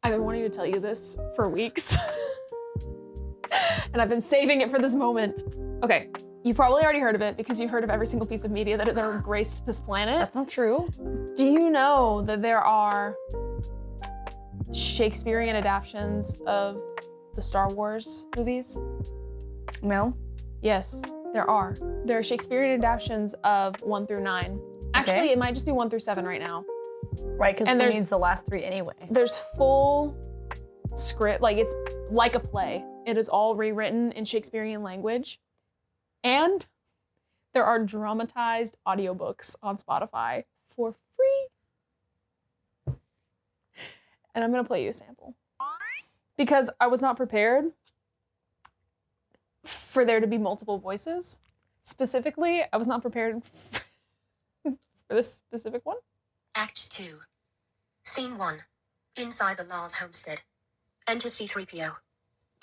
I've been wanting to tell you this for weeks. And I've been saving it for this moment. Okay, you've probably already heard of it because you've heard of every single piece of media that has ever graced this planet. That's not true. Do you know that there are Shakespearean adaptations of the Star Wars movies? No. Yes, there are. There are Shakespearean adaptations of 1 through 9. Actually, it might just be 1 through 7 right now. Right, because he needs the last 3 anyway. There's full script, like it's like a play. It is all rewritten in Shakespearean language. And there are dramatized audiobooks on Spotify for free. And I'm gonna play you a sample. Because I was not prepared for there to be multiple voices. Specifically, I was not prepared for this specific one. Act 2. Scene 1. Inside the Lars homestead. Enter C-3PO.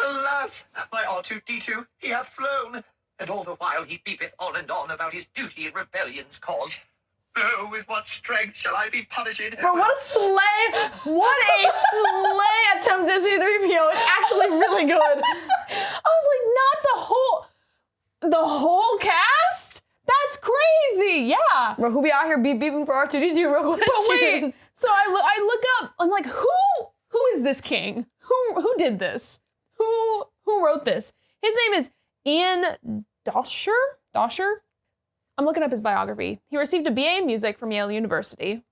Alas, my R2-D2, he hath flown, and all the while he beepeth on and on about his duty in rebellion's cause. Oh, with what strength shall I be punished? But what a slay attempt at C-3PO. It's actually really good. I was like, not the whole cast? That's crazy, yeah. Bro, who be out here beeping for R2-D2 real quick? But wait, so I look up, I'm like, who is this king? Who did this? Who wrote this? His name is Ian Dosher? I'm looking up his biography. He received a BA in music from Yale University.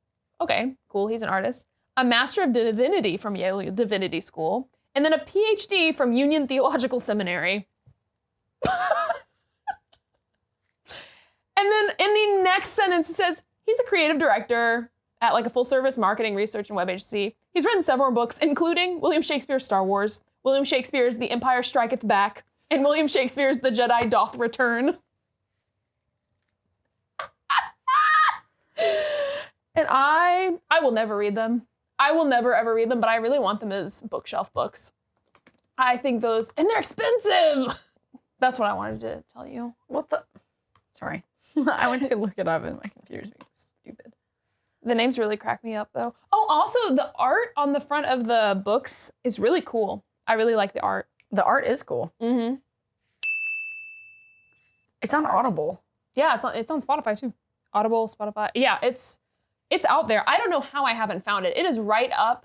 Okay, cool, he's an artist. A Master of Divinity from Yale Divinity School. And then a PhD from Union Theological Seminary. And then in the next sentence, it says, he's a creative director at like a full-service marketing, research, and web agency. He's written several books, including William Shakespeare's Star Wars, William Shakespeare's The Empire Striketh Back, and William Shakespeare's The Jedi Doth Return. And I will never read them. I will never, ever read them, but I really want them as bookshelf books. I think those, and they're expensive. That's what I wanted to tell you. What the? Sorry. I went to look it up and my computer's being stupid. The names really crack me up, though. Oh, also, the art on the front of the books is really cool. I really like the art. The art is cool. Mm-hmm. It's on Audible. Yeah, it's on Spotify, too. Audible, Spotify. Yeah, it's out there. I don't know how I haven't found it. It is right up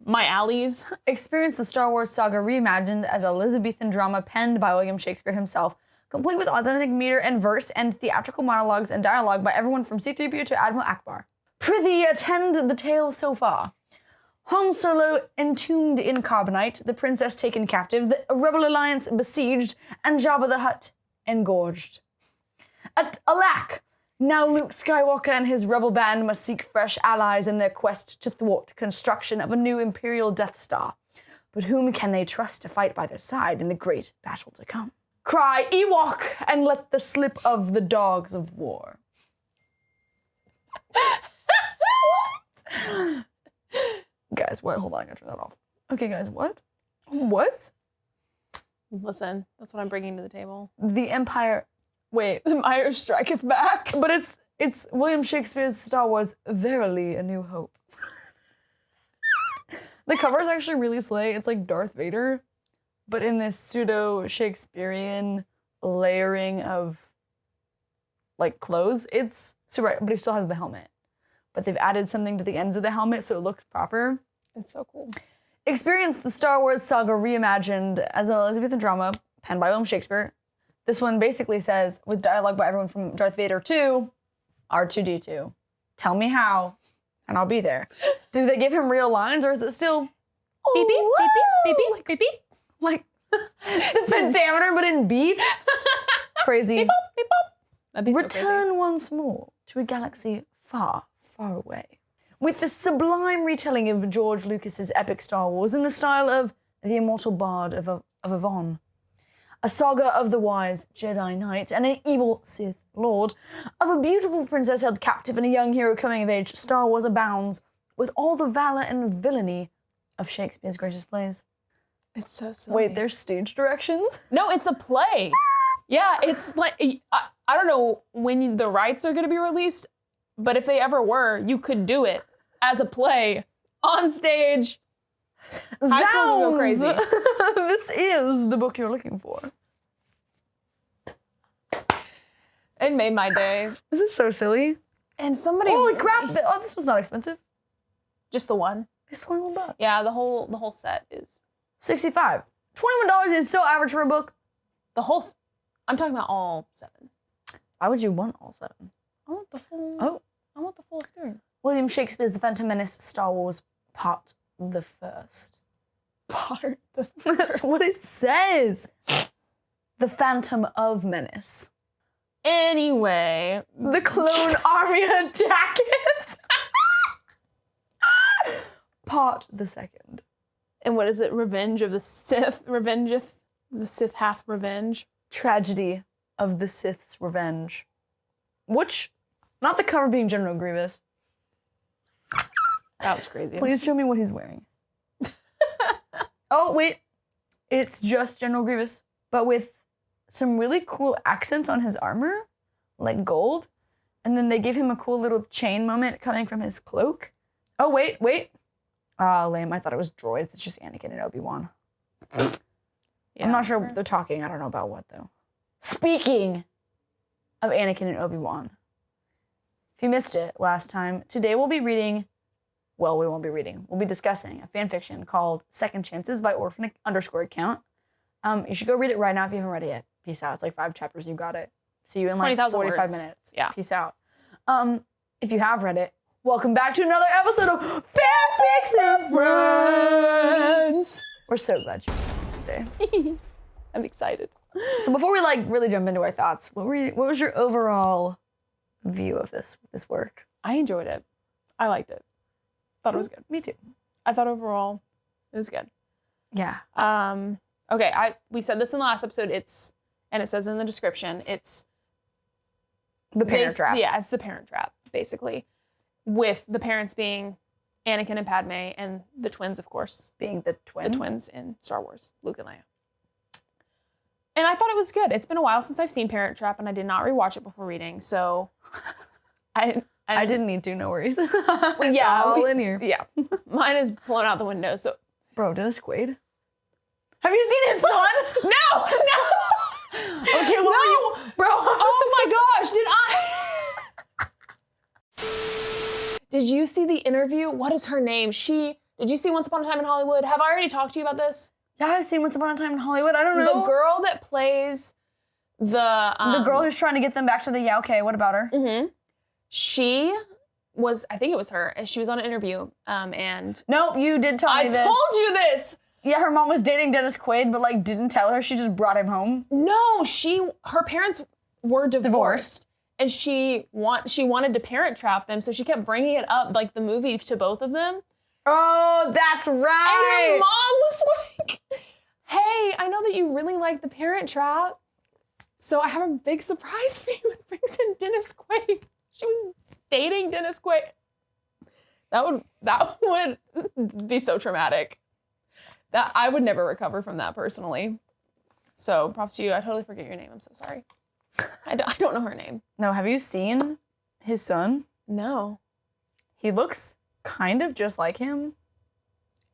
my alleys. Experience the Star Wars saga reimagined as Elizabethan drama penned by William Shakespeare himself, complete with authentic meter and verse and theatrical monologues and dialogue by everyone from C-3PO to Admiral Akbar. Prithee, attend the tale so far. Han Solo entombed in carbonite, the princess taken captive, the rebel alliance besieged, and Jabba the Hutt engorged. Alack! Now Luke Skywalker and his rebel band must seek fresh allies in their quest to thwart construction of a new Imperial Death Star. But whom can they trust to fight by their side in the great battle to come? Cry, Ewok, and let the slip of the dogs of war. What? Guys, what? Hold on, I gotta turn that off. Okay, guys, what? What? Listen, that's what I'm bringing to the table. The Empire... Wait. The Empire Striketh Back. But it's William Shakespeare's Star Wars, Verily a New Hope. The cover is actually really slay. It's like Darth Vader, but in this pseudo-Shakespearean layering of like clothes. It's super, but he still has the helmet. But they've added something to the ends of the helmet so it looks proper. It's so cool. Experience the Star Wars saga reimagined as an Elizabethan drama penned by William Shakespeare. This one basically says, with dialogue by everyone from Darth Vader to R2-D2. Tell me how, and I'll be there. Do they give him real lines, or is it still beep, beep, beep, beep, beep, beep, beep, beep? Like the pentameter, but in beat? Crazy. Beep, beep, beep. That'd be so crazy. Return once more to a galaxy far, far away. With the sublime retelling of George Lucas's epic Star Wars in the style of The Immortal Bard of Avon. A saga of the wise Jedi Knight and an evil Sith Lord, of a beautiful princess held captive and a young hero coming of age, Star Wars abounds with all the valor and villainy of Shakespeare's greatest plays. It's so silly. Wait, there's stage directions? No, it's a play. Yeah, it's like, I don't know when the rights are going to be released, but if they ever were, you could do it as a play on stage High school will go Zounds! crazy. This is the book you're looking for. It made my day. This is so silly. And somebody. Holy crap! This was not expensive. Just the one. It's $21. Yeah, the whole set is. $65. $21 is so average for a book. I'm talking about all 7. Why would you want all 7? I want the full. Oh. I want the full experience. William Shakespeare's The Phantom Menace, Star Wars, Part the First. Part the. That's what it says. The Phantom of Menace. Anyway, The Clone Army attacketh. Part the Second. and what is it? Revenge of the Sith. Revengeth. The Sith hath revenge. Tragedy of the Sith's Revenge. Which, not the cover being General Grievous. That was crazy. Please show me what he's wearing. Oh, wait. It's just General Grievous, but with some really cool accents on his armor, like gold. And then they give him a cool little chain moment coming from his cloak. Oh, wait. Lame. I thought it was droids. It's just Anakin and Obi-Wan. Yeah. I'm not sure what they're talking. I don't know about what, though. Speaking of Anakin and Obi-Wan, if you missed it last time, today we'll be reading, well, we won't be reading. We'll be discussing a fan fiction called Second Chances by Orphan_Account. You should go read it right now if you haven't read it yet. Peace out. It's like 5 chapters. You got it. See you in like 20,000 45 words. minutes. Yeah. Peace out. If you have read it, welcome back to another episode of Fanfics and Friends. We're so glad you joined us today. I'm excited. So before we like really jump into our thoughts, what was your overall view of this work? I enjoyed it. I liked it. Thought it was good. Me too. I thought overall it was good. Yeah. Okay, we said this in the last episode. And it says in the description, it's The Parent Trap. Yeah, it's the Parent Trap, basically, with the parents being Anakin and Padme, and the twins, of course, Being the twins. the twins in Star Wars, Luke and Leia. And I thought it was good. It's been a while since I've seen Parent Trap, and I did not rewatch it before reading, so I didn't need to, no worries. yeah, all in here. Yeah, mine is blown out the window. So, Bro, Dennis Quaid? Have you seen his son? no. Okay, what were you, bro? Oh my gosh, did you see the interview? What is her name? Did you see Once Upon a Time in Hollywood? Have I already talked to you about this? Yeah, I've seen Once Upon a Time in Hollywood. I don't know. The girl that plays the girl who's trying to get them back to the yeah, okay, what about her? Mm-hmm. She was, I think it was her, and she was on an interview, and Nope, you did tell me I this. told you this. Yeah, her mom was dating Dennis Quaid, but like didn't tell her. She just brought him home. No, her parents were divorced. And she wanted to parent trap them, so she kept bringing it up, like the movie, to both of them. Oh, that's right. And her mom was like, hey, I know that you really like the Parent Trap, so I have a big surprise for you. It brings in Dennis Quaid. She was dating Dennis Quaid. That would be so traumatic. That I would never recover from that personally. So props to you. I totally forget your name. I'm so sorry. I don't know her name. No, have you seen his son? No. He looks kind of just like him.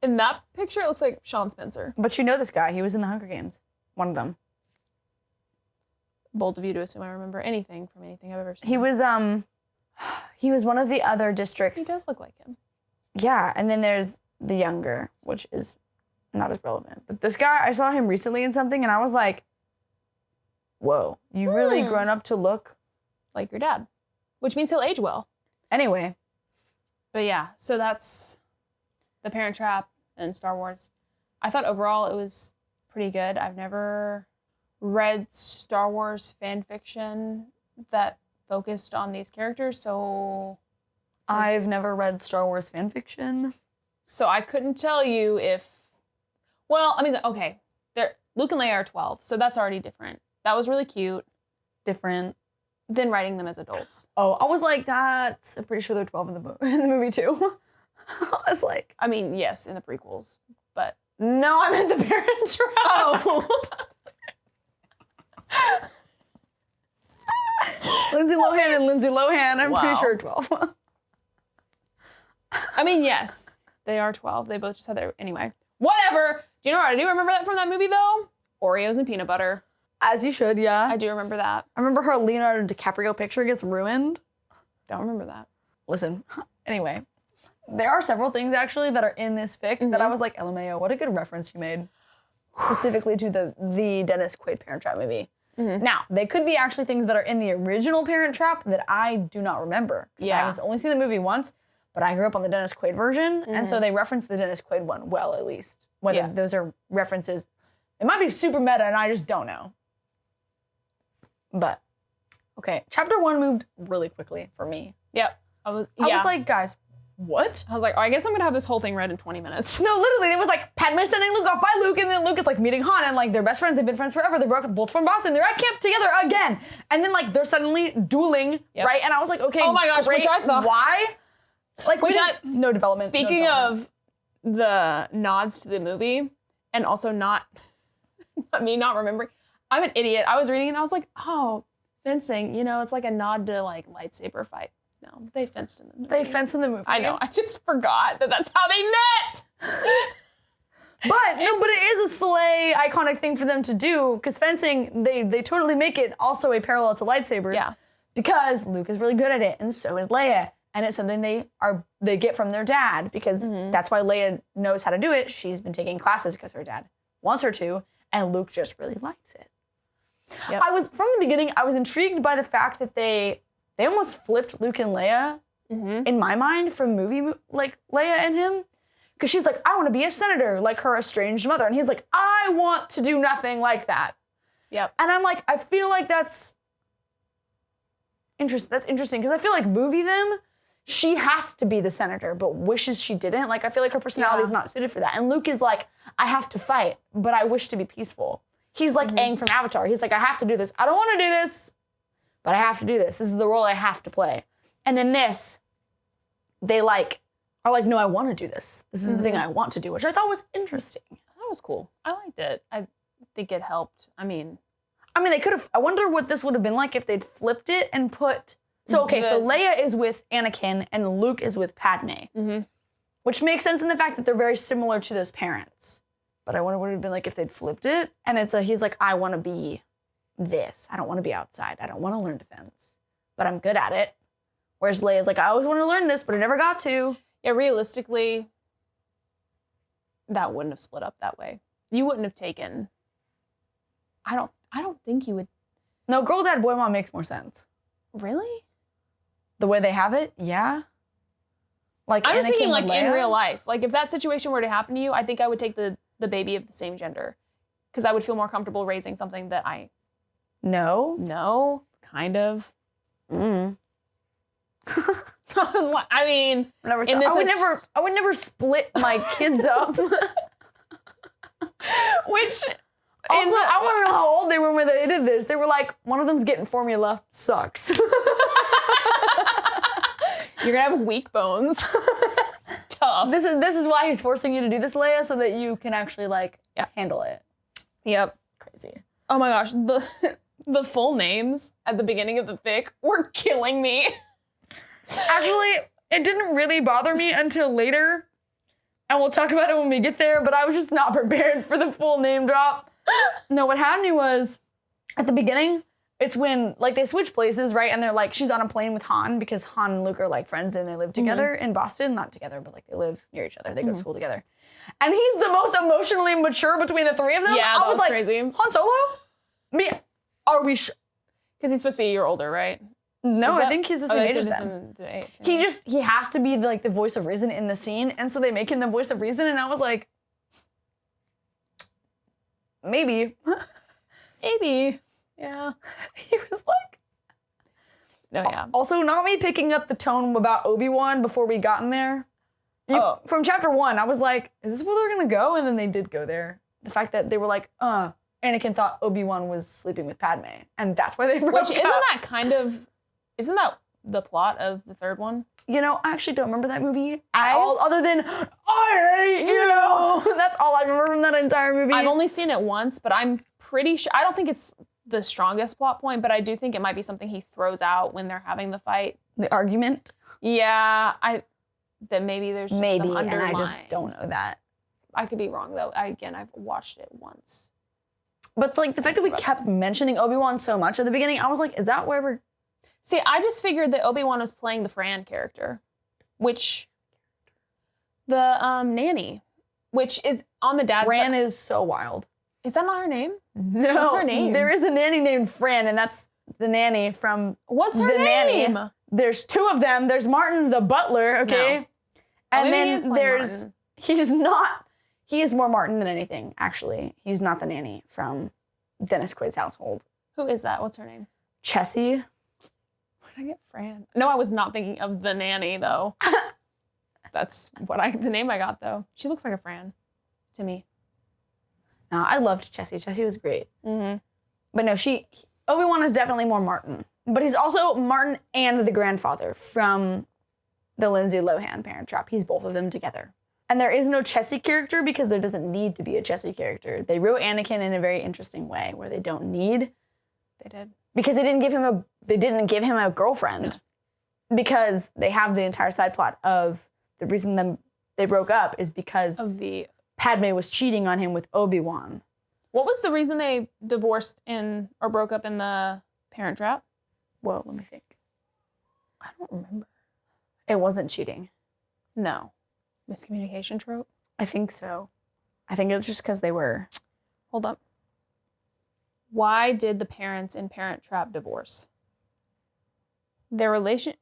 In that picture, it looks like Sean Spencer. But you know this guy. He was in the Hunger Games. One of them. Bold of you to assume I remember anything from anything I've ever seen. He was one of the other districts. He does look like him. Yeah, and then there's the younger, which is not as relevant. But this guy, I saw him recently in something, and I was like, whoa, you really grown up to look like your dad, which means he'll age well. Anyway. But yeah, so that's The Parent Trap and Star Wars. I thought overall it was pretty good. I've never read Star Wars fan fiction that focused on these characters, so I've never read Star Wars fan fiction. So I couldn't tell you if, well, I mean, okay, Luke and Leia are 12, so that's already different. That was really cute. Different than writing them as adults. Oh, I was like, I'm pretty sure they're 12 in the movie too. I was like, I mean, yes, in the prequels, but no, I meant The Parent Trap. Oh. Lindsay Lohan and Lindsay Lohan, I'm Wow. pretty sure 12. I mean, yes. They are 12. They both just had their... Anyway. Whatever. Do you know what I do remember that from that movie, though? Oreos and peanut butter. As you should, yeah. I do remember that. I remember her Leonardo DiCaprio picture gets ruined. Don't remember that. Listen, anyway, there are several things actually that are in this fic that I was like, LMAO, what a good reference you made. Specifically to the Dennis Quaid Parent Trap movie. Now, they could be actually things that are in the original Parent Trap that I do not remember. Because I haven't only seen the movie once, but I grew up on the Dennis Quaid version, and so they reference the Dennis Quaid one well, at least. Whether those are references. It might be super meta, and I just don't know. But, okay, chapter 1 moved really quickly for me. Yep. I was like, guys, what? I was like, oh, I guess I'm gonna have this whole thing read in 20 minutes. No, literally, it was like Padme sending Luke off by Luke, and then Luke is like meeting Han, and like they're best friends. They've been friends forever. They're both from Boston. They're at camp together again, and then like they're suddenly dueling, right? And I was like, okay, oh my gosh, great. which I thought. Why? Like, no development. Speaking of the nods to the movie, and also not remembering, I'm an idiot. I was reading it and I was like, oh, fencing. You know, it's like a nod to like lightsaber fight. No, they fenced in the movie. They fenced in the movie. I know. I just forgot that that's how they met. But it is a Slay iconic thing for them to do, because fencing, they totally make it also a parallel to lightsabers. Yeah. Because Luke is really good at it, and so is Leia. And it's something they get from their dad, because that's why Leia knows how to do it. She's been taking classes because her dad wants her to, and Luke just really likes it. Yep. From the beginning, I was intrigued by the fact that they almost flipped Luke and Leia, in my mind, from movie, like Leia and him. Because she's like, I want to be a senator, like her estranged mother. And he's like, I want to do nothing like that. Yep. And I'm like, I feel like that's interesting, because I feel like movie them, she has to be the senator, but wishes she didn't. Like, I feel like her personality is not suited for that. And Luke is like, I have to fight, but I wish to be peaceful. He's like Aang from Avatar. He's like, I have to do this. I don't want to do this, but I have to do this. This is the role I have to play. And in this, they are like, no, I want to do this. This is the thing I want to do, which I thought was interesting. That was cool. I liked it. I think it helped. I mean, they could have, I wonder what this would have been like if they'd flipped it and put, so Leia is with Anakin and Luke is with Padme, which makes sense in the fact that they're very similar to those parents. But I wonder what it would have been like if they'd flipped it, and he's like, I want to be this. I don't want to be outside. I don't want to learn defense, but I'm good at it. Whereas Leia's like, I always want to learn this, but I never got to. Yeah, realistically, that wouldn't have split up that way. You wouldn't have taken. I don't think you would. No, girl, dad, boy, mom makes more sense. Really? The way they have it, yeah. Like, I was Anakin thinking, like, Leia? in real life. Like, if that situation were to happen to you, I think I would take the baby of the same gender. Because I would feel more comfortable raising something that I... No, kind of. I was like, I mean... I would never split my kids up. Which... Also, I want to know how old they were when they did this. They were like, one of them's getting formula. Sucks. You're gonna have weak bones. Tough. This is why he's forcing you to do this, Leia, so that you can actually handle it. Yep. Crazy. Oh my gosh, the full names at the beginning of the fic were killing me. Actually, it didn't really bother me until later, and we'll talk about it when we get there, but I was just not prepared for the full name drop. No, what happened was, at the beginning, it's when, like, they switch places, right? And they're like, she's on a plane with Han, because Han and Luke are, like, friends, and they live together in Boston. Not together, but, like, they live near each other. They go to school together. And he's the most emotionally mature between the three of them. Yeah, that was like, crazy. Han Solo? Are we sure? Because he's supposed to be a year older, right? No, I think he's the same age as them. them. He has to be, like, the voice of reason in the scene, and so they make him the voice of reason, and I was like, maybe. Maybe. Yeah. He was like... No, yeah. Also, not me picking up the tone about Obi-Wan before we got in there. From chapter 1, I was like, is this where they're gonna go? And then they did go there. The fact that they were like, Anakin thought Obi-Wan was sleeping with Padme. And that's why they broke up. Isn't that the plot of the third one? You know, I actually don't remember that movie at all, other than, I hate you! That's all I remember from that entire movie. I've only seen it once, but I'm pretty sure, I don't think it's the strongest plot point, but I do think it might be something he throws out when they're having the fight. The argument? Yeah, that maybe there's just Maybe, some and underlying. I just don't know that. I could be wrong though. I've watched it once. But like the fact that we kept mentioning Obi-Wan so much at the beginning, I was like, is that where we're... See, I just figured that Obi-Wan was playing the Fran character, which the nanny, which is on the dad's. Fran is so wild. Is that not her name? No. What's her name? There is a nanny named Fran, and that's the nanny from What's her the name? Nanny. There's two of them. There's Martin the butler, okay? No. And Maybe he is then playing there's... Martin. He's not... He is more Martin than anything, actually. He's not the nanny from Dennis Quaid's household. Who is that? What's her name? Chessie. Where did I get Fran? No, I was not thinking of the nanny though. That's the name I got though. She looks like a Fran to me. No, I loved Chessie. Chessie was great. Mm-hmm. But no, Obi-Wan is definitely more Martin. But he's also Martin and the grandfather from the Lindsay Lohan Parent Trap. He's both of them together. And there is no Chessie character because there doesn't need to be a Chessie character. They wrote Anakin in a very interesting way where they don't need. They did. Because they didn't give him a girlfriend. No. Because they have the entire side plot of the reason they broke up is because Of the Padme was cheating on him with Obi-Wan. What was the reason they divorced or broke up in the Parent Trap? Well, let me think. I don't remember. It wasn't cheating. No. Miscommunication trope? I think so. I think it was just because they were... Hold up. Why did the parents in Parent Trap divorce? Their relationship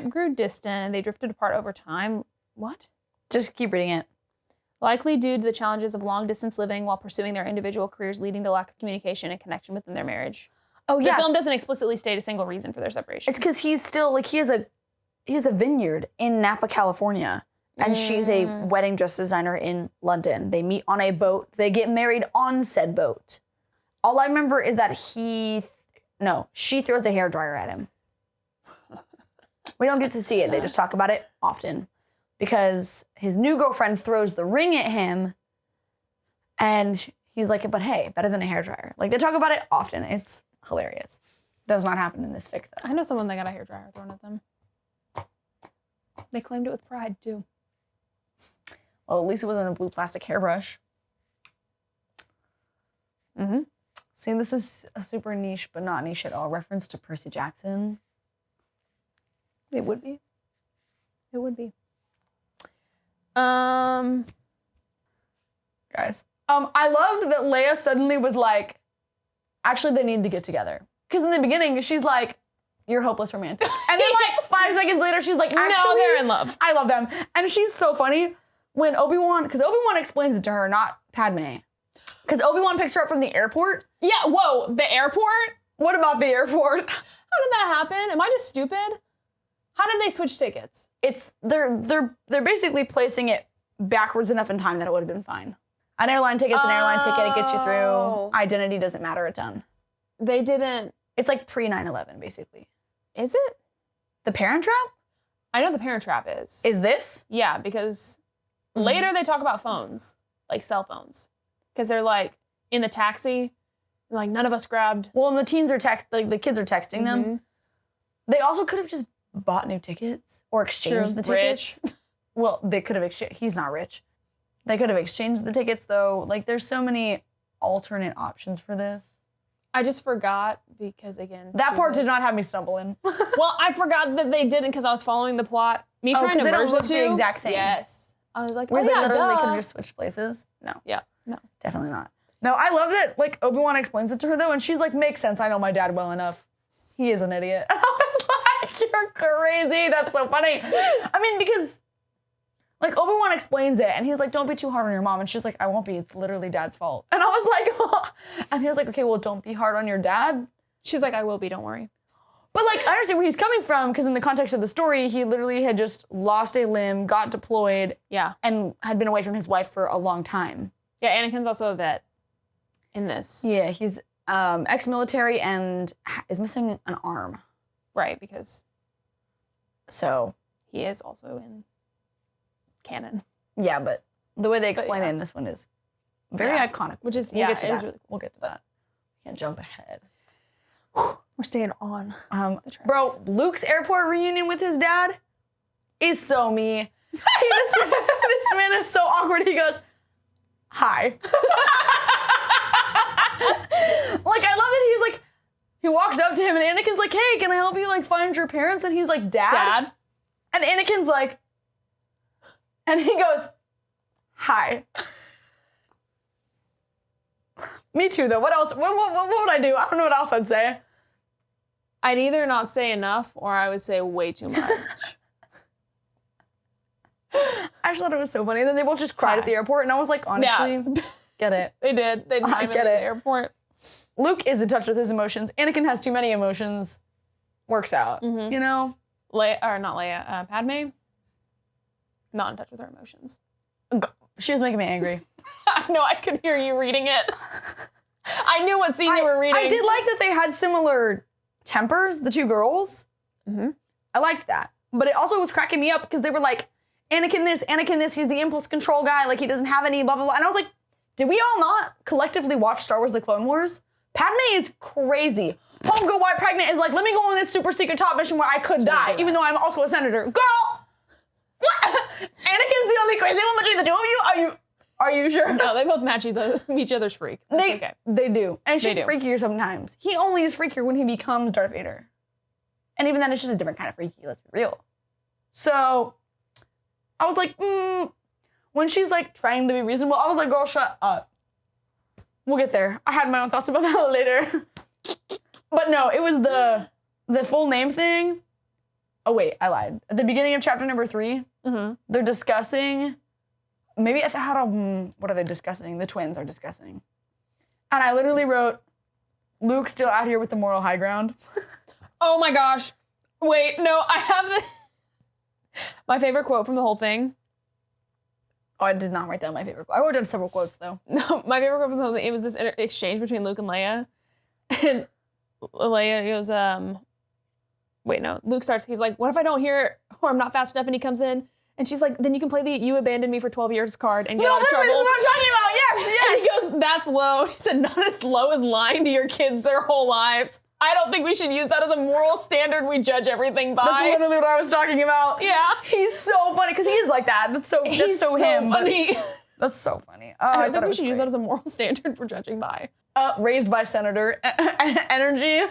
grew distant and they drifted apart over time. What? Just keep reading it. Likely due to the challenges of long-distance living while pursuing their individual careers, leading to lack of communication and connection within their marriage. Oh, The film doesn't explicitly state a single reason for their separation. It's because he's still, like, he has a vineyard in Napa, California. And she's a wedding dress designer in London. They meet on a boat. They get married on said boat. All I remember is that she throws a hairdryer at him. We don't get to see it. They just talk about it often. Because his new girlfriend throws the ring at him. And he's like, but hey, better than a hairdryer. Like, they talk about it often. It's hilarious. Does not happen in this fic, though. I know someone that got a hairdryer thrown at them. They claimed it with pride, too. Well, at least it wasn't a blue plastic hairbrush. Mm-hmm. See, this is a super niche, but not niche at all. Reference to Percy Jackson. It would be. It would be. Guys. I loved that Leia suddenly was like, actually, they need to get together. Because in the beginning, she's like, you're hopeless romantic. And then like 5 seconds later, she's like, actually, no, they're in love. I love them. And she's so funny when because Obi-Wan explains it to her, not Padme. Because Obi-Wan picks her up from the airport. Yeah, whoa, the airport? What about the airport? How did that happen? Am I just stupid? How did they switch tickets? They're basically placing it backwards enough in time that it would have been fine. An airline ticket's an airline ticket. It gets you through. Identity doesn't matter a ton. They didn't. It's like pre-9/11, basically. Is it? The Parent Trap? I know the Parent Trap is. Is this? Yeah, because later they talk about phones, like cell phones. Because they're like in the taxi, like none of us grabbed. Well, and the teens are the kids are texting them. They also could have just bought new tickets or exchanged the tickets. Rich. Well, they could have exchanged. He's not rich. They could have exchanged the tickets, though. Like, there's so many alternate options for this. I just forgot because, again... That part did not have me stumbling. Well, I forgot that they didn't because I was following the plot. Me trying to they don't merge look the two. the exact same. Yes. I was like, Whereas oh, yeah, they literally duh. could have just switched places. No. Yeah. No. Definitely not. No, I love that, like, Obi-Wan explains it to her, though, and she's like, makes sense. I know my dad well enough. He is an idiot. And I was like, you're crazy. That's so funny. I mean, because... Like, Obi-Wan explains it, and he's like, don't be too hard on your mom. And she's like, I won't be. It's literally Dad's fault. And I was like, oh. And he was like, okay, well, don't be hard on your dad. She's like, I will be, don't worry. But, like, I understand where he's coming from, because in the context of the story, he literally had just lost a limb, got deployed, and had been away from his wife for a long time. Yeah, Anakin's also a vet in this. Yeah, he's ex-military and is missing an arm. Right, because... So... He is also in... canon. Yeah, but the way they explain it in this one is very iconic. Which is, we'll get to it that. is really cool. We'll get to that. Can't jump ahead. We're staying on the track. Bro, Luke's airport reunion with his dad, is so me. This man is so awkward. He goes, hi. Like, I love that he's like, he walks up to him and Anakin's like, hey, can I help you like find your parents? And he's like, Dad? And Anakin's like, and he goes, hi. Me too, though. What else? What would I do? I don't know what else I'd say. I'd either not say enough or I would say way too much. I just thought it was so funny. And then they both just cried at the airport. And I was like, honestly, get it. They did. They did. I get at the it. airport. Luke is in touch with his emotions. Anakin has too many emotions. Works out. You know? Padme, not in touch with her emotions. She was making me angry. I know, I could hear you reading it. I knew what scene you were reading. I did like that they had similar tempers, the two girls. I liked that. But it also was cracking me up because they were like, Anakin this, he's the impulse control guy, like he doesn't have any blah, blah, blah. And I was like, did we all not collectively watch Star Wars The Clone Wars? Padme is crazy. Homegirl White Pregnant is like, let me go on this super secret top mission where I could die, even though I'm also a senator. Girl! What? Anakin's the only crazy one between the two of you? Are you sure? No, they both match each other's freak. That's okay. They do. And she's do. freakier sometimes. He only is freakier when he becomes Darth Vader. And even then, it's just a different kind of freaky, let's be real. So, I was like, when she's like trying to be reasonable, I was like, girl, shut up. We'll get there. I had my own thoughts about that later. But no, it was the full name thing. Oh wait, I lied. At the beginning of chapter number 3, they're discussing, maybe at the, what are they discussing? The twins are discussing. And I literally wrote, Luke's still out here with the moral high ground. Oh my gosh. Wait, no, I have my favorite quote from the whole thing. Oh, I did not write down my favorite quote. I wrote down several quotes though. No, my favorite quote from the whole thing, it was this exchange between Luke and Leia. And Leia goes, wait, no. Luke starts, he's like, what if I don't hear or I'm not fast enough? And he comes in and she's like, then you can play the you abandoned me for 12 years card and get out of trouble. That's what I'm talking about. Yes. And he goes, that's low. He said, not as low as lying to your kids their whole lives. I don't think we should use that as a moral standard we judge everything by. That's literally what I was talking about. Yeah. He's so funny because he is like that. That's so him. Funny. That's so funny. I don't think we should use that as a moral standard for judging by. Raised by Senator energy.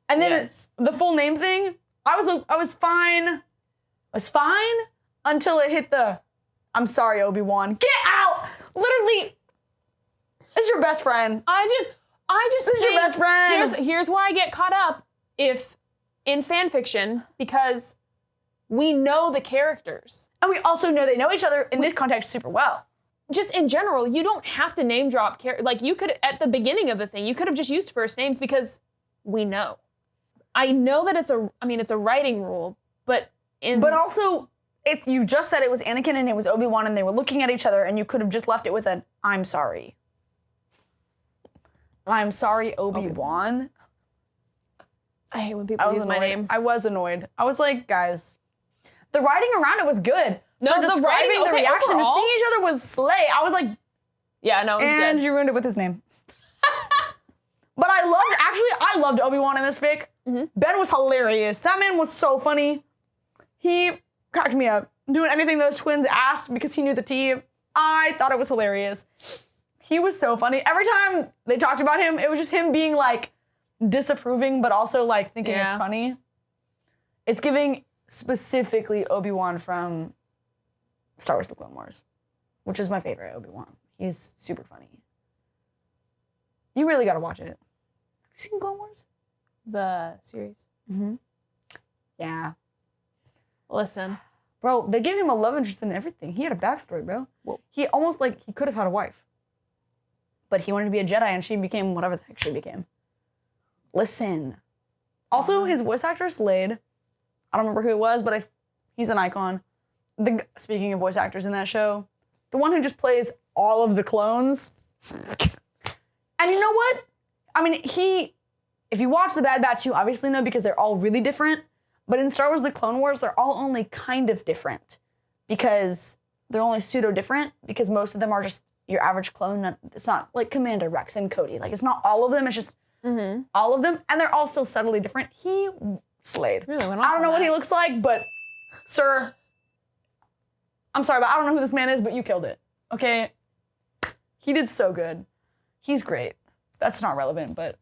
And then the full name thing, I was fine. I was fine until it hit the, I'm sorry, Obi-Wan. Get out! Literally, this is your best friend. I just This is your best friend. Here's where I get caught up in fan fiction, because we know the characters. And we also know they know each other in this context super well. Just in general, you don't have to name drop like you could at the beginning of the thing, you could have just used first names because we know. I know that it's a writing rule, but also you just said it was Anakin and it was Obi-Wan and they were looking at each other and you could have just left it with an I'm sorry. I'm sorry, Obi-Wan. I hate when people use my name. I was annoyed. I was like, guys, the writing around it was good. No, for the describing writing, the reaction overall, to seeing each other was slay. I was like, yeah, no, it was and good. you ruined it with his name. But I loved Obi-Wan in this fic. Ben was hilarious. That man was so funny. He cracked me up. Doing anything those twins asked because he knew the tea. I thought it was hilarious. He was so funny. Every time they talked about him, it was just him being like disapproving, but also like thinking it's funny. It's giving specifically Obi-Wan from Star Wars The Clone Wars, which is my favorite Obi-Wan. He's super funny. You really gotta watch it. Have you seen Clone Wars? The series. Yeah. Listen. Bro, they gave him a love interest in everything. He had a backstory, bro. Whoa. He almost like, he could have had a wife. But he wanted to be a Jedi and she became whatever the heck she became. Listen. Also, his voice actor slayed. I don't remember who it was, but he's an icon. Speaking of voice actors in that show, the one who just plays all of the clones. And you know what? I mean, if you watch The Bad Batch, you obviously know because they're all really different. But in Star Wars The Clone Wars, they're all only kind of different. Because they're only pseudo-different. Because most of them are just your average clone. It's not like Commander Rex and Cody. Like, it's not all of them. It's just all of them. And they're all still subtly different. He slayed. Really went off I don't on know what that. he looks like, but Sir, I'm sorry, but I don't know who this man is, but you killed it. Okay? He did so good. He's great. That's not relevant, but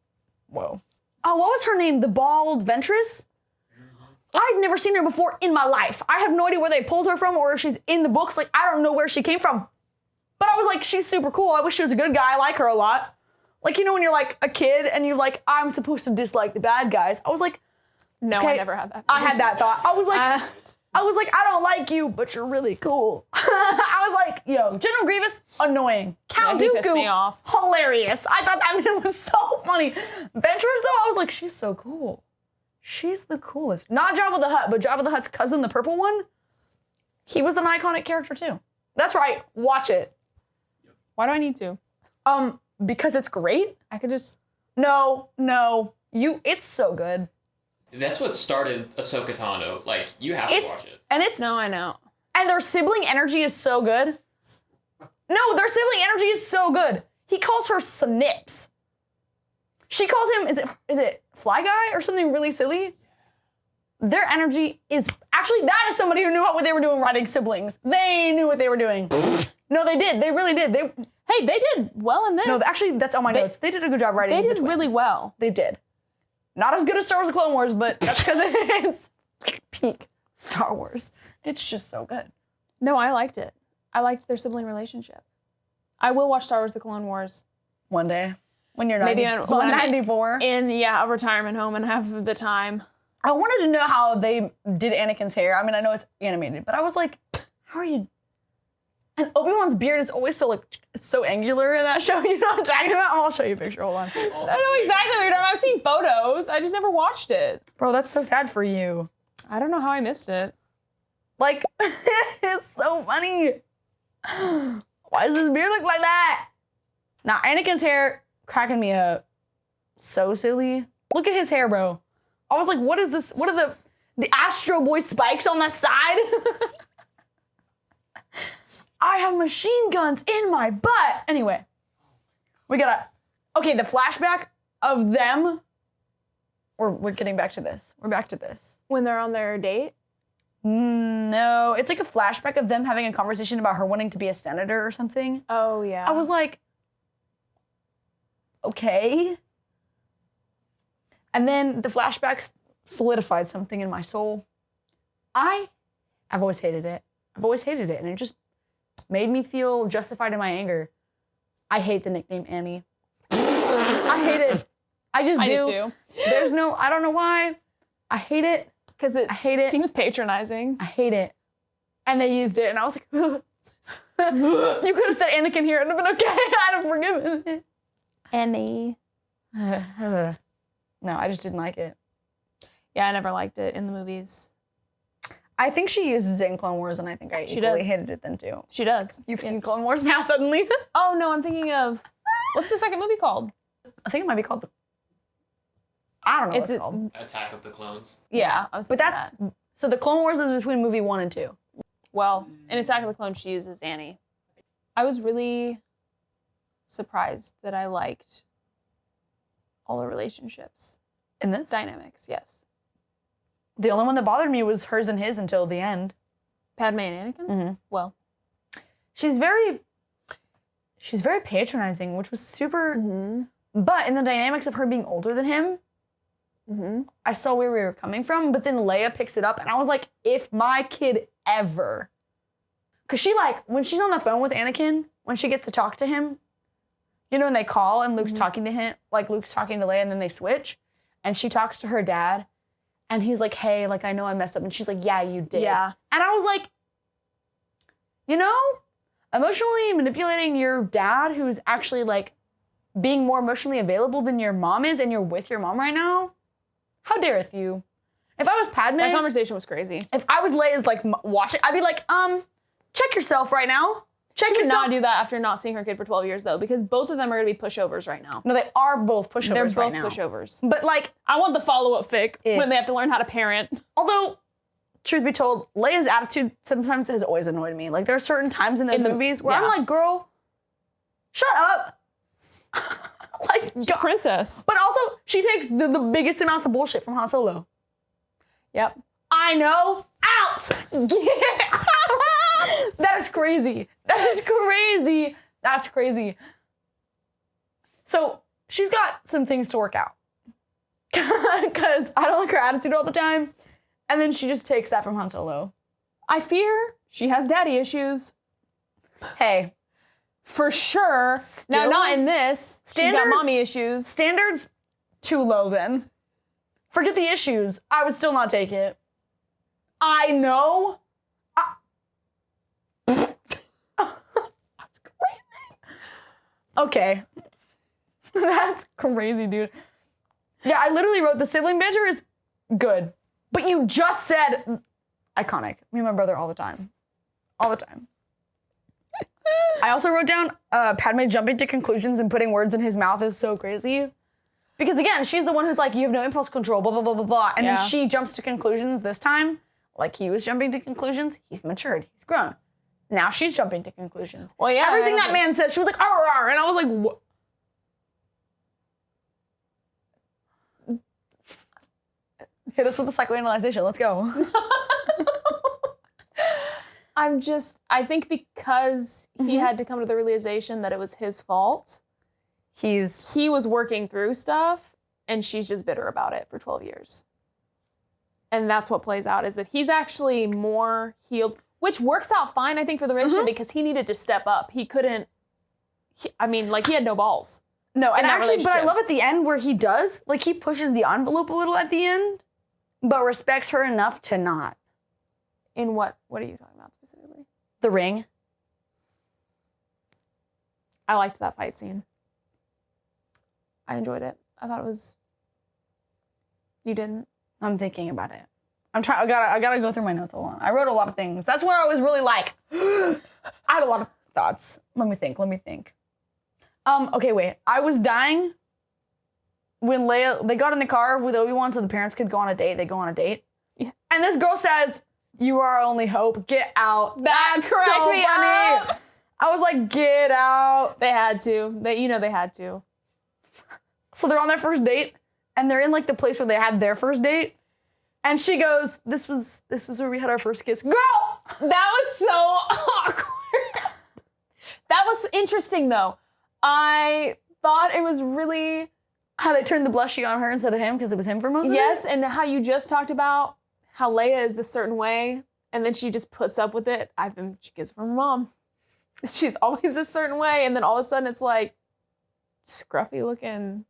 whoa. Oh, what was her name? The bald Ventress? I'd never seen her before in my life. I have no idea where they pulled her from or if she's in the books. Like, I don't know where she came from. But I was like, she's super cool. I wish she was a good guy. I like her a lot. Like, you know when you're like a kid and you're like, I'm supposed to dislike the bad guys. I was like, No, okay, I never had that. I had that thought. I was like, I don't like you, but you're really cool. I was like, yo, General Grievous, annoying. Count he pissed Dooku, me off. hilarious. I thought that man was so funny. Ventress, though, I was like, she's so cool. She's the coolest. Not Jabba the Hutt, but Jabba the Hutt's cousin, the purple one. He was an iconic character too. That's right. Watch it. Why do I need to? Because it's great. I could just... No. It's so good. That's what started Ahsoka Tano. Like, you have to watch it. And it's No, I know. And their sibling energy is so good. No, their sibling energy is so good. He calls her Snips. She calls him, is it Fly Guy or something really silly? Their energy is, actually, that is somebody who knew what they were doing writing siblings. They knew what they were doing. No, they did. They really did. Hey, they did well in this. No, actually, that's on my notes. They did a good job writing. They the did really twins. well. They did. Not as good as Star Wars: The Clone Wars, but that's because it's peak Star Wars. It's just so good. No, I liked it. I liked their sibling relationship. I will watch Star Wars: The Clone Wars. One day. When you're Maybe 90, when I'm 94. In, a retirement home and have the time. I wanted to know how they did Anakin's hair. I mean, I know it's animated, but I was like, how are you? And Obi-Wan's beard is always so like, it's so angular in that show. You know what I'm talking about? I'll show you a picture. Hold on. I know exactly what you're talking about. I've seen photos. I just never watched it. Bro, that's so sad for you. I don't know how I missed it. Like, it's so funny. Why does his beard look like that? Now, Anakin's hair cracking me up. So silly. Look at his hair, bro. I was like, what is this? What are the Astro Boy spikes on the side? I have machine guns in my butt. Anyway, okay, the flashback of them, we're getting back to this. We're back to this. When they're on their date? No, it's like a flashback of them having a conversation about her wanting to be a senator or something. Oh, yeah. I was like, okay. And then the flashbacks solidified something in my soul. I've always hated it. And it just made me feel justified in my anger. I hate the nickname Annie. I hate it. I just do. I do too. I don't know why. I hate it. Because I hate it. seems patronizing. I hate it. And they used it, and I was like, you could have said Anakin here, it would have been okay. I'd have forgiven it. Annie. No, I just didn't like it. Yeah, I never liked it in the movies. I think she uses it in Clone Wars, and I think I equally hated it then too. She does. You've seen Clone Wars now suddenly? Oh, no, I'm thinking of, what's the second movie called? I think it might be called I don't know what it's called. Attack of the Clones. Yeah. But that's, so the Clone Wars is between movie 1 and 2. Well, in Attack of the Clones, she uses Annie. I was really surprised that I liked all the relationships. In this? Dynamics, yes. The only one that bothered me was hers and his until the end. Padme and Anakin's? Mm-hmm. Well. She's very patronizing, which was super, but in the dynamics of her being older than him, I saw where we were coming from, but then Leia picks it up, and I was like, if my kid ever, because she like, when she's on the phone with Anakin, when she gets to talk to him, you know, when they call and Luke's talking to him, like Luke's talking to Leia and then they switch, and she talks to her dad, and he's like, hey, like, I know I messed up, and she's like, yeah, you did. Yeah. And I was like, you know, emotionally manipulating your dad, who's actually like being more emotionally available than your mom is, and you're with your mom right now, how dareth you? If I was Padme, That conversation was crazy. if I was Leia's like watching, I'd be like, check yourself right now. Check She would yourself. not do that after not seeing her kid for 12 years, though, because both of them are going to be pushovers right now. No, they are both pushovers They're right both now. pushovers. But like, I want the follow-up fic Yeah. when they have to learn how to parent. although, truth be told, Leia's attitude sometimes has always annoyed me. Like, there are certain times in those movies where I'm yeah. like, girl, shut up. Like, She's God. princess. But also, she takes the biggest amounts of bullshit from Han Solo. Yep. I know. Out. Get out. That is crazy. That is crazy. That's crazy. So she's got some things to work out. Because I don't like her attitude all the time. And then she just takes that from Han Solo. I fear she has daddy issues. Hey. For sure. Now, Still? not in this. She's got Standards? mommy issues. Standards too low then. Forget the issues. I would still not take it. I know. That's crazy. Okay. That's crazy, dude. Yeah, I literally wrote the sibling banter is good. But you just said iconic. Me and my brother all the time. All the time. I also wrote down Padme jumping to conclusions and putting words in his mouth is so crazy. Because again, she's the one who's like, you have no impulse control, blah, blah, blah, blah, blah. And then she jumps to conclusions this time. Like he was jumping to conclusions. He's matured. He's grown. Now she's jumping to conclusions. Well, yeah. Everything that man said, she was like, arr, arr, and I was like, what? Hit us with the psychoanalyzation. Let's go. I think because he had to come to the realization that it was his fault, he was working through stuff and she's just bitter about it for 12 years. And that's what plays out, is that he's actually more healed, which works out fine, I think, for the relationship because he needed to step up. He couldn't, he had no balls. No, and that actually, but I relationship. love at the end where he does, like he pushes the envelope a little at the end, but respects her enough to not. In what are you talking about specifically? The ring. I liked that fight scene. I enjoyed it. I thought it was. You didn't? I'm thinking about it. I gotta go through my notes a lot. I wrote a lot of things. That's where I was really like, I had a lot of thoughts. Let me think. Okay, wait. I was dying when they got in the car with Obi-Wan so the parents could go on a date. They go on a date. Yeah. And this girl says, "You are our only hope. Get out." That cracked so me funny. up. I was like, get out. They had to. They had to. So they're on their first date, and they're in like the place where they had their first date. And she goes, this was where we had our first kiss. Girl! That was so awkward. That was interesting, though. I thought it was really... How they turned the blushy on her instead of him because it was him for most of it. Yes, and how you just talked about how Leia is this certain way, and then she just puts up with it. I think she gets it from her mom. She's always this certain way, and then all of a sudden it's like, scruffy looking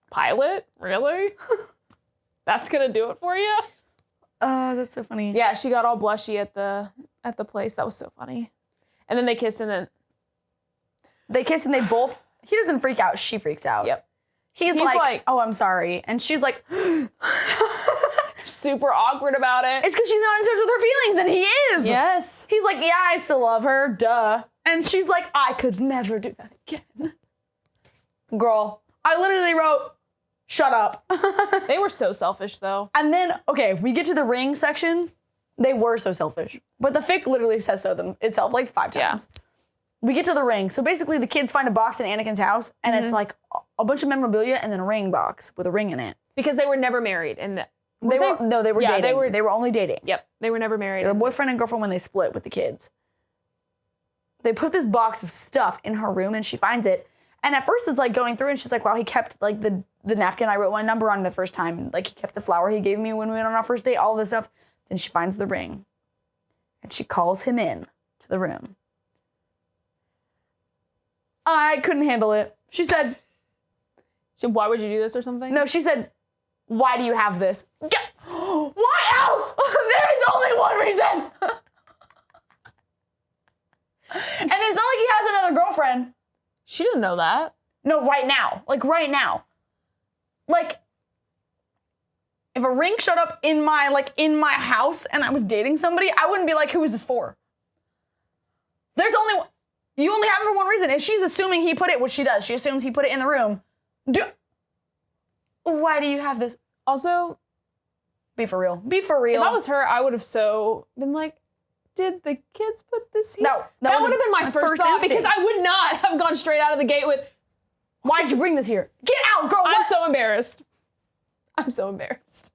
pilot? Really? That's gonna do it for you? That's so funny. Yeah, she got all blushy at the place. That was so funny. And then they kissed, and then They kiss and they both, he doesn't freak out, she freaks out. Yep. He's like, oh, I'm sorry. And she's like, super awkward about it. it's because she's not in touch with her feelings, and he is. Yes. He's like, yeah, I still love her, duh. And she's like, I could never do that again. Girl, I literally wrote, shut up. They were so selfish, though. And then, okay, we get to the ring section. They were so selfish. But the fic literally says so itself like 5 times. Yeah. We get to the ring. So basically the kids find a box in Anakin's house, and it's like a bunch of memorabilia and then a ring box with a ring in it. Because they were never married. And They were Yeah, dating. They were only dating. Yep. They were never married. They were boyfriend and girlfriend when they split with the kids. They put this box of stuff in her room and she finds it. And at first it's like going through and she's like, wow, he kept like the napkin I wrote my number on the first time. Like he kept the flower he gave me when we went on our first date, all this stuff. Then she finds the ring. And she calls him in to the room. I couldn't handle it. She said, why would you do this or something? no, she said, why do you have this? Why else? There is only one reason. And it's not like he has another girlfriend. She didn't know that. No, right now. Like, right now. Like, if a ring showed up in my house and I was dating somebody, I wouldn't be like, who is this for? You only have it for one reason. If she's assuming he put it, which she does, she assumes he put it in the room. Why do you have this? Also, Be for real. Be for real. if I was her, I would have so been like, did the kids put this here? No, that would have been my my first first thought because instinct. I would not have gone straight out of the gate with, Why'd you bring this here? Get out, girl. I'm What? so embarrassed. I'm so embarrassed.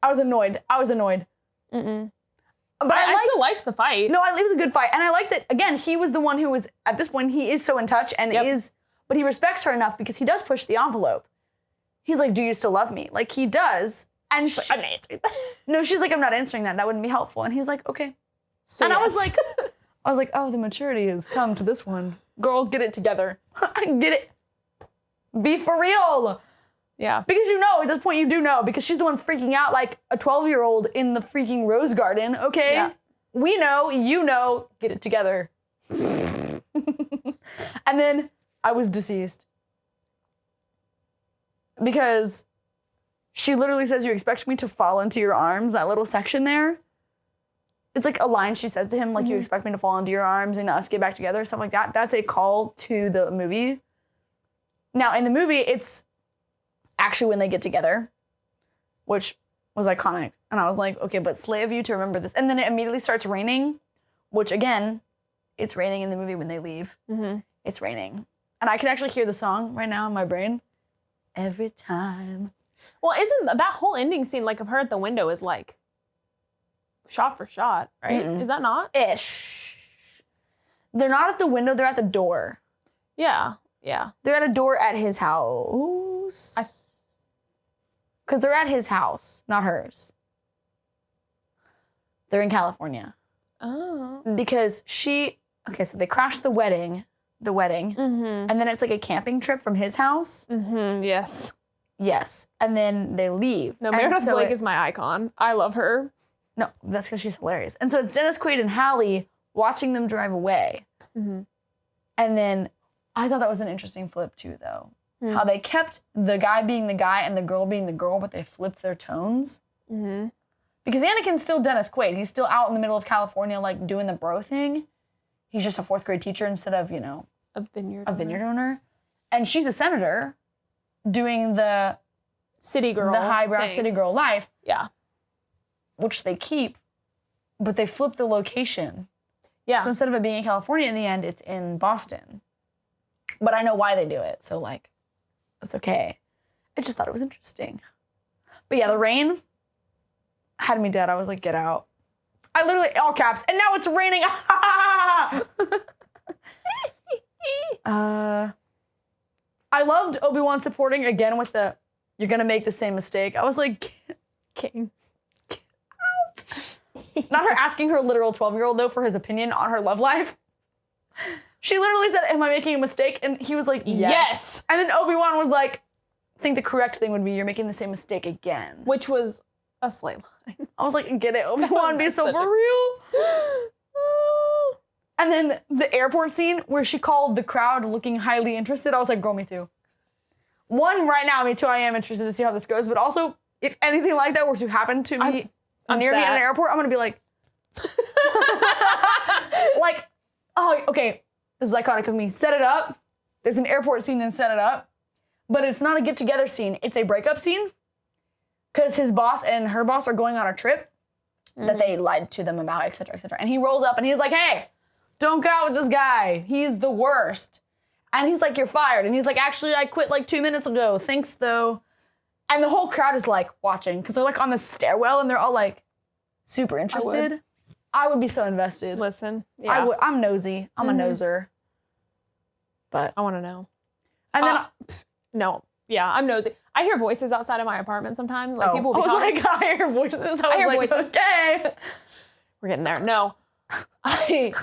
I was annoyed. Mm-mm. But I still liked the fight. No, it was a good fight. And I like that, again, he was the one who was, at this point, he is so in touch and but he respects her enough because he does push the envelope. He's like, do you still love me? Like, he does. And she's like, I'm not answering that. No, she's like, I'm not answering that. That wouldn't be helpful. And he's like, okay. So and yes. I was like, oh, the maturity has come to this one. Girl, get it together. Get it. Be for real. Yeah. Because you know, at this point you do know, because she's the one freaking out like a 12-year-old in the freaking rose garden, okay? Yeah. We know, you know, get it together. And then I was deceased. Because she literally says, you expect me to fall into your arms, that little section there. It's like a line she says to him, like, you expect me to fall into your arms and us get back together, stuff like that. That's a call to the movie. Now, in the movie, it's actually when they get together, which was iconic. And I was like, okay, but slay of you to remember this. And then it immediately starts raining, which again, it's raining in the movie when they leave. Mm-hmm. It's raining. And I can actually hear the song right now in my brain. Every time. Well, isn't that whole ending scene, like, of her at the window is like shot for shot, right? Mm-mm. Is that not? Ish. They're not at the window, they're at the door. Yeah. Yeah. They're at a door at his house. Because they're at his house, not hers. They're in California. Oh. Because okay, so they crashed the wedding, Mm-hmm. and then it's like a camping trip from his house. Mm-hmm. Yes. Yes. And then they leave. No, And Meredith so Blake is my icon. I love her. No, that's because she's hilarious. And so it's Dennis Quaid and Hallie watching them drive away. Mm-hmm. And then I thought that was an interesting flip too, though. Mm. How they kept the guy being the guy and the girl being the girl, but they flipped their tones. Mm-hmm. Because Anakin's still Dennis Quaid. He's still out in the middle of California, like, doing the bro thing. He's just a 4th grade teacher instead of, A vineyard. a vineyard owner. And she's a senator doing the City girl. the highbrow thing. city girl life, Yeah. which they keep, but they flip the location. Yeah. So instead of it being in California in the end, it's in Boston. But I know why they do it, so, like, that's okay. I just thought it was interesting. But yeah, the rain had me dead. I was like, get out. I literally, all caps, and now it's raining. I loved Obi-Wan supporting again with the, you're gonna make the same mistake. I was like, King. get out. Not her asking her literal 12-year-old, though, for his opinion on her love life. She literally said, am I making a mistake? And he was like, yes. And then Obi-Wan was like, I think the correct thing would be, you're making the same mistake again. Which was a slay line. I was like, get it, Obi-Wan, be That's so such for a- real. And then the airport scene where she called the crowd looking highly interested, I was like, girl, me too. One, right now, me too, I am interested to see how this goes. But also, if anything like that were to happen to me, I'm near me at sad. an airport, I'm gonna be like, like, oh, okay, this is iconic of me. Set it up. There's an airport scene and set it up. But it's not a get-together scene. It's a breakup scene. Because his boss and her boss are going on a trip that they lied to them about, et cetera, et cetera. And he rolls up and he's like, hey, don't go out with this guy. He's the worst. And he's like, you're fired. And he's like, actually, I quit like 2 minutes ago. Thanks, though. And the whole crowd is like watching because they're like on the stairwell and they're all like super interested. I would be so invested. Listen. Yeah. I would. I'm nosy. I'm a noser. But I want to know. and then No. Yeah, I'm nosy. I hear voices outside of my apartment sometimes. Like people I will be was talking. like, I hear voices. I was hear like, voices. okay. We're getting there. No. I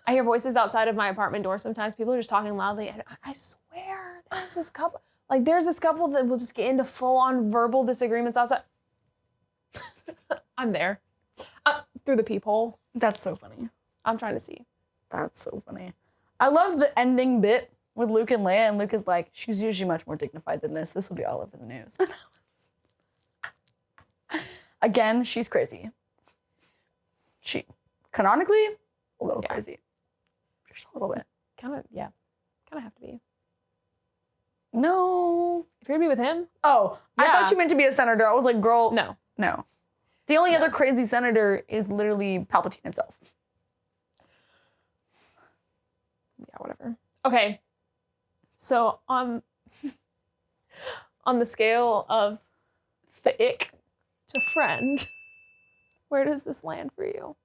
hear voices outside of my apartment door sometimes. People are just talking loudly. And I swear there's this couple. Like there's this couple that will just get into full-on verbal disagreements outside. I'm there. Through the peephole. That's so funny. I'm trying to see. That's so funny. I love the ending bit with Luke and Leia, and Luke is like, she's usually much more dignified than this. This will be all over the news. Again, she's crazy. She, canonically, a little crazy. Just a little bit. Kind of have to be. No. If you're gonna be with him, Oh, I Yeah. thought you meant to be a senator. I was like, girl, no. no. The only other crazy senator is literally Palpatine himself. Yeah, whatever. Okay. So on the scale of the ick to friend. Where does this land for you?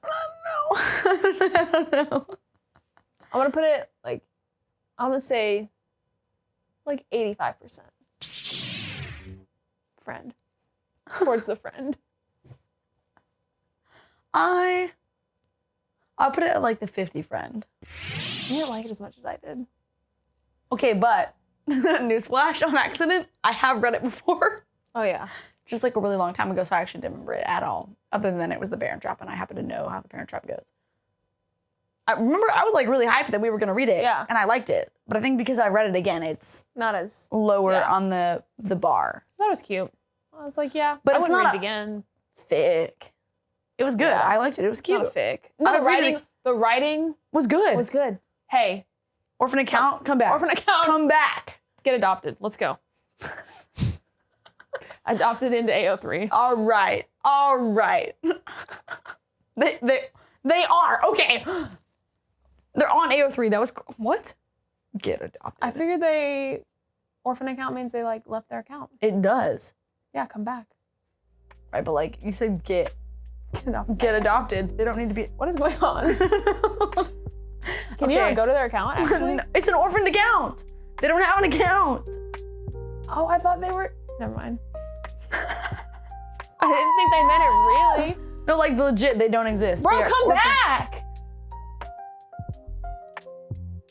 I don't know. I'm gonna put it like, I'm gonna say like 85%. Friend. Towards the friend. I'll put it at like the 50 friend. You didn't like it as much as I did. Okay, but newsflash on accident, I have read it before. Oh yeah. Just like a really long time ago, so I actually didn't remember it at all. Other than it was the Parent Trap, and I happen to know how the Parent Trap goes. I remember I was like really hyped that we were gonna read it, Yeah. and I liked it. But I think because I read it again, it's Not as, lower Yeah. on the bar. that was cute. I was like, yeah, But I it's wouldn't not read it again. Thick. It was good. Yeah. I liked it. It was It's not cute. thick. I No, would read it the writing Was good. was good. Hey, Orphan account, come back. orphan account, Come back. get adopted. Let's go. Adopted into AO3. All right. They are. Okay. They're on AO3. That was what? Get adopted. I figured orphan account means they like left their account. It does. Yeah, come back. Right, but like you said get Get adopted. adopted. They don't need to be What is going on? Can you not go to their account actually? No, it's an orphaned account. They don't have an account. Oh, I thought they were. Never mind. I didn't think they meant it really. No, like legit, they don't exist. Bro, They are come orphaned. back!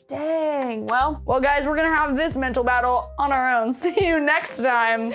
Dang. Well, Well, guys, we're gonna have this mental battle on our own. See you next time.